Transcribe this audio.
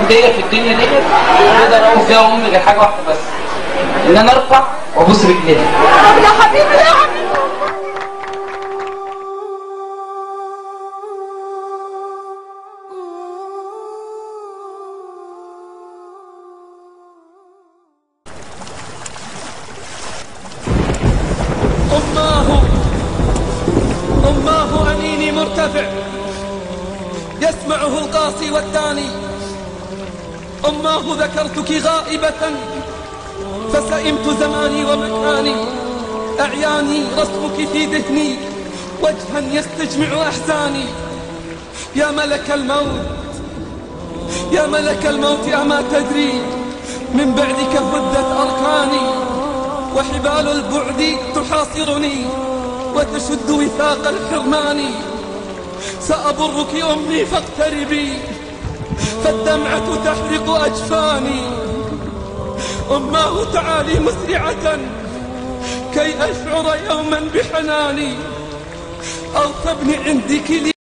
العبوديه في الدنيا دي اقدر اقوم فيها امي غير حاجه واحده بس، ان انا ارفع وابوس رجليها. يا حبيبي يا حبيبي. أماه أنيني مرتفع يسمعه القاصي والداني. أماه ذكرتك غائبة فسئمت زماني ومكاني. أعياني رسمك في ذهني وجها يستجمع أحزاني. يا ملك الموت يا ملك الموت أما تدري من بعدك هدت أركاني. وحبال البعد تحاصرني وتشد وثاق الحرمان. سأبرك أمي فاقتربي فالدمعة تحرق أجفاني. أماه تعالي مسرعة كي أشعر يوما بحناني. أو تبني عندك لي